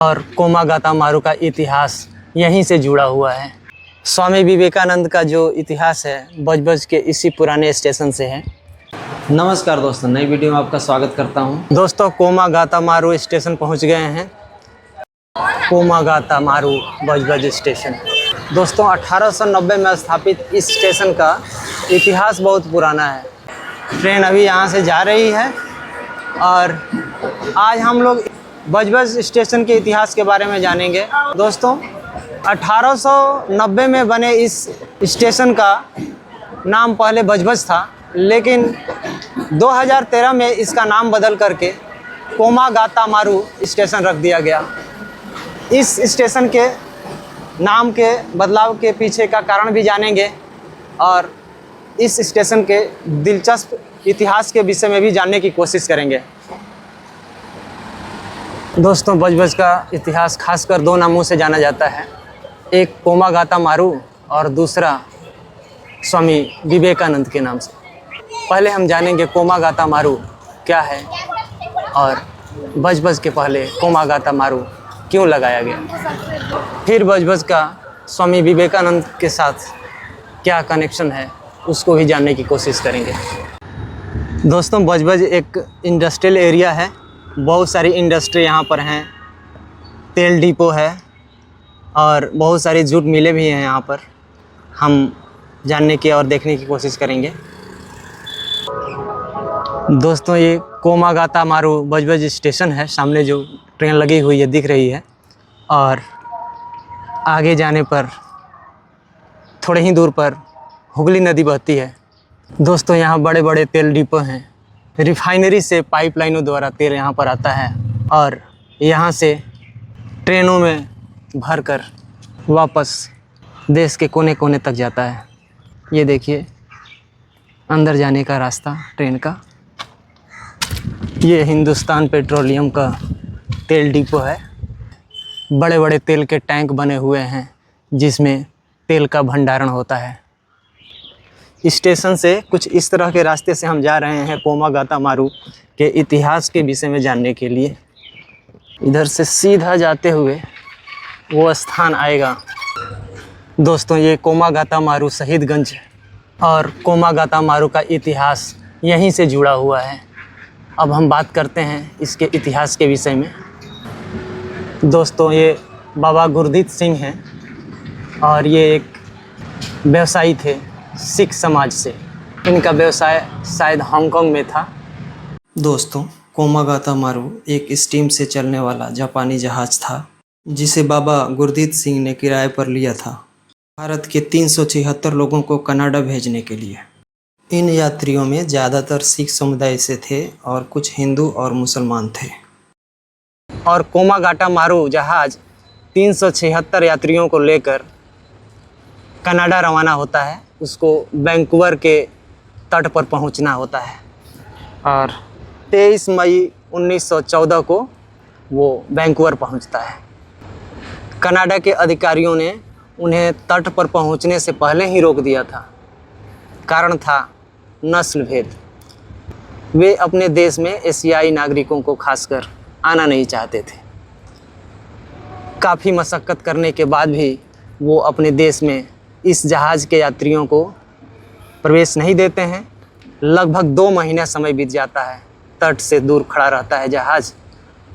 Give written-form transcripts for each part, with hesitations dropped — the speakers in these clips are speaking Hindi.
और कोमागाता मारू का इतिहास यहीं से जुड़ा हुआ है। स्वामी विवेकानंद का जो इतिहास है बजबज के इसी पुराने स्टेशन से है। नमस्कार दोस्तों, नई वीडियो में आपका स्वागत करता हूं। दोस्तों कोमागाता मारू स्टेशन पहुंच गए हैं। कोमागाता मारू बजबज स्टेशन दोस्तों 1890 में स्थापित इस स्टेशन का इतिहास बहुत पुराना है। ट्रेन अभी यहाँ से जा रही है और आज हम लोग बजबज स्टेशन के इतिहास के बारे में जानेंगे। दोस्तों 1890 में बने इस स्टेशन का नाम पहले बजबज था, लेकिन 2013 में इसका नाम बदल करके कोमागाता मारू स्टेशन रख दिया गया। इस स्टेशन के नाम के बदलाव के पीछे का कारण भी जानेंगे और इस स्टेशन के दिलचस्प इतिहास के विषय में भी जानने की कोशिश करेंगे। दोस्तों बजबज का इतिहास खासकर दो नामों से जाना जाता है, एक कोमागाता मारू और दूसरा स्वामी विवेकानंद के नाम से। पहले हम जानेंगे कोमागाता मारू क्या है और बजबज के पहले कोमागाता मारू क्यों लगाया गया। फिर बजबज का स्वामी विवेकानंद के साथ क्या कनेक्शन है उसको भी जानने की कोशिश करेंगे। दोस्तों बजबज एक इंडस्ट्रियल एरिया है, बहुत सारी इंडस्ट्री यहाँ पर हैं, तेल डिपो है और बहुत सारी जूट मिलें भी हैं यहाँ पर। हम जानने की और देखने की कोशिश करेंगे। दोस्तों ये कोमागाता मारू बजबज स्टेशन है, सामने जो ट्रेन लगी हुई है दिख रही है और आगे जाने पर थोड़े ही दूर पर हुगली नदी बहती है। दोस्तों यहाँ बड़े बड़े तेल डिपो हैं, रिफाइनरी से पाइपलाइनों द्वारा तेल यहाँ पर आता है और यहाँ से ट्रेनों में भरकर वापस देश के कोने कोने तक जाता है। ये देखिए अंदर जाने का रास्ता ट्रेन का। ये हिंदुस्तान पेट्रोलियम का तेल डिपो है। बड़े बड़े तेल के टैंक बने हुए हैं जिसमें तेल का भंडारण होता है। स्टेशन से कुछ इस तरह के रास्ते से हम जा रहे हैं कोमागाता मारू के इतिहास के विषय में जानने के लिए। इधर से सीधा जाते हुए वो स्थान आएगा। दोस्तों ये कोमागाता मारू शहीदगंज और कोमागाता मारू का इतिहास यहीं से जुड़ा हुआ है। अब हम बात करते हैं इसके इतिहास के विषय में। दोस्तों ये बाबा गुरदीत सिंह हैं और ये एक व्यवसायी थे सिख समाज से। इनका व्यवसाय शायद हांगकांग में था। दोस्तों कोमागाता मारू एक स्टीम से चलने वाला जापानी जहाज़ था जिसे बाबा गुरदीत सिंह ने किराए पर लिया था भारत के 376 लोगों को कनाडा भेजने के लिए। इन यात्रियों में ज़्यादातर सिख समुदाय से थे और कुछ हिंदू और मुसलमान थे। और कोमागाता मारू जहाज़ 376 यात्रियों को लेकर कनाडा रवाना होता है। उसको वैंकूवर के तट पर पहुंचना होता है और 23 मई 1914 को वो वैंकूवर पहुंचता है। कनाडा के अधिकारियों ने उन्हें तट पर पहुंचने से पहले ही रोक दिया था। कारण था नस्ल भेद। वे अपने देश में एशियाई नागरिकों को खासकर आना नहीं चाहते थे। काफ़ी मशक्क़त करने के बाद भी वो अपने देश में इस जहाज़ के यात्रियों को प्रवेश नहीं देते हैं। लगभग 2 महीना समय बीत जाता है, तट से दूर खड़ा रहता है जहाज़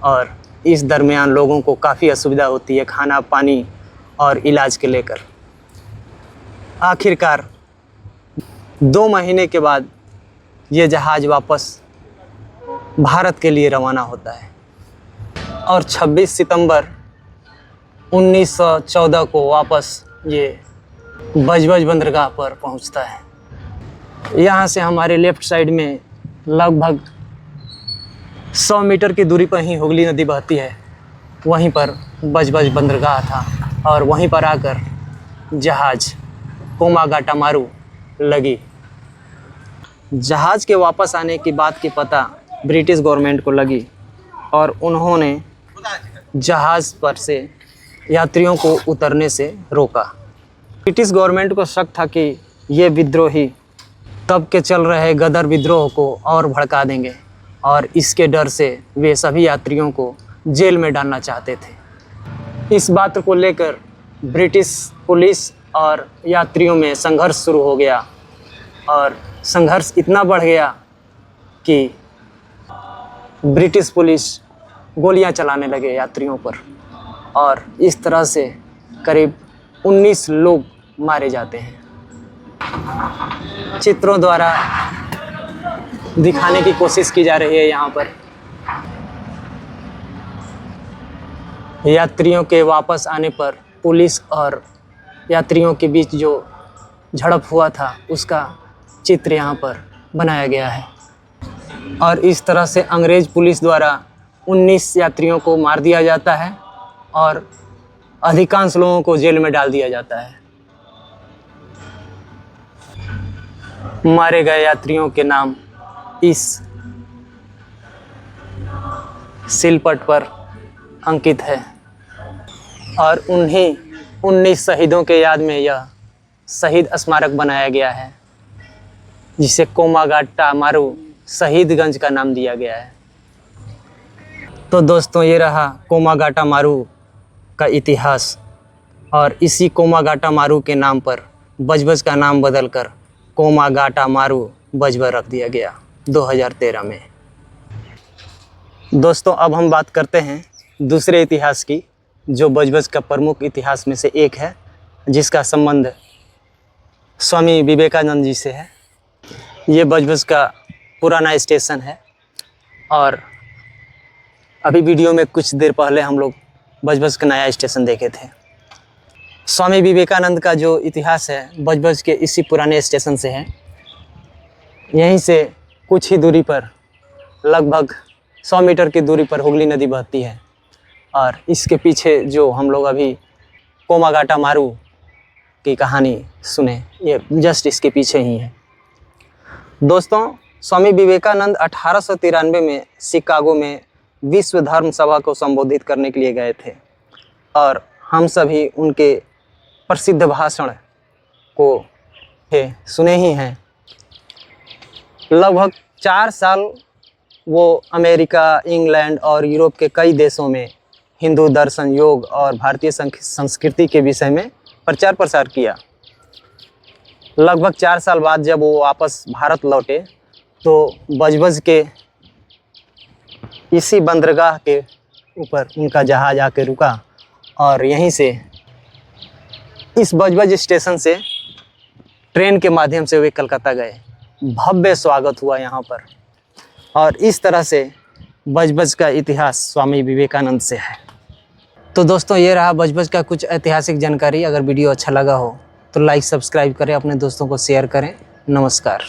और इस दरमियान लोगों को काफ़ी असुविधा होती है खाना पानी और इलाज के लेकर। आखिरकार 2 महीने के बाद ये जहाज़ वापस भारत के लिए रवाना होता है और 26 सितंबर 1914 को वापस ये बजबज बंदरगाह पर पहुंचता है। यहाँ से हमारे लेफ़्ट साइड में लगभग 100 मीटर की दूरी पर ही हुगली नदी बहती है। वहीं पर बजबज बंदरगाह था और वहीं पर आकर जहाज़ कोमागाता मारू लगी। जहाज़ के वापस आने की बात की पता ब्रिटिश गवर्नमेंट को लगी और उन्होंने जहाज़ पर से यात्रियों को उतरने से रोका। ब्रिटिश गवर्नमेंट को शक था कि ये विद्रोही तब के चल रहे गदर विद्रोह को और भड़का देंगे और इसके डर से वे सभी यात्रियों को जेल में डालना चाहते थे। इस बात को लेकर ब्रिटिश पुलिस और यात्रियों में संघर्ष शुरू हो गया और संघर्ष इतना बढ़ गया कि ब्रिटिश पुलिस गोलियां चलाने लगे यात्रियों पर और इस तरह से करीब 19 लोग मारे जाते हैं। चित्रों द्वारा दिखाने की कोशिश की जा रही है यहाँ पर। यात्रियों के वापस आने पर पुलिस और यात्रियों के बीच जो झड़प हुआ था उसका चित्र यहाँ पर बनाया गया है और इस तरह से अंग्रेज़ पुलिस द्वारा 19 यात्रियों को मार दिया जाता है और अधिकांश लोगों को जेल में डाल दिया जाता है। मारे गए यात्रियों के नाम इस सिलपट पर अंकित है और उन्हीं 19 शहीदों के याद में यह शहीद स्मारक बनाया गया है जिसे कोमागाटा मारू शहीदगंज का नाम दिया गया है। तो दोस्तों ये रहा कोमागाटा मारू का इतिहास और इसी कोमागाटा मारू के नाम पर बजबज का नाम बदलकर कोमागाटा मारू बजबज रख दिया गया 2013 में। दोस्तों अब हम बात करते हैं दूसरे इतिहास की जो बजबज का प्रमुख इतिहास में से एक है जिसका संबंध स्वामी विवेकानंद जी से है। ये बजबज का पुराना स्टेशन है और अभी वीडियो में कुछ देर पहले हम लोग बजबज का नया स्टेशन देखे थे। स्वामी विवेकानंद का जो इतिहास है बजबज के इसी पुराने स्टेशन से है। यहीं से कुछ ही दूरी पर लगभग 100 मीटर की दूरी पर हुगली नदी बहती है और इसके पीछे जो हम लोग अभी कोमागाटा मारू की कहानी सुने ये जस्ट इसके पीछे ही है। दोस्तों स्वामी विवेकानंद 1893 में शिकागो में विश्व धर्म सभा को संबोधित करने के लिए गए थे और हम सभी उनके प्रसिद्ध भाषण को सुने ही हैं। लगभग 4 साल वो अमेरिका, इंग्लैंड और यूरोप के कई देशों में हिंदू दर्शन, योग और भारतीय संस्कृति के विषय में प्रचार प्रसार किया। लगभग 4 साल बाद जब वो वापस भारत लौटे तो बजबज के इसी बंदरगाह के ऊपर उनका जहाज आके रुका और यहीं से इस बजबज स्टेशन से ट्रेन के माध्यम से वे कलकत्ता गए। भव्य स्वागत हुआ यहाँ पर और इस तरह से बजबज का इतिहास स्वामी विवेकानंद से है। तो दोस्तों ये रहा बजबज का कुछ ऐतिहासिक जानकारी। अगर वीडियो अच्छा लगा हो तो लाइक, सब्सक्राइब करें, अपने दोस्तों को शेयर करें। नमस्कार।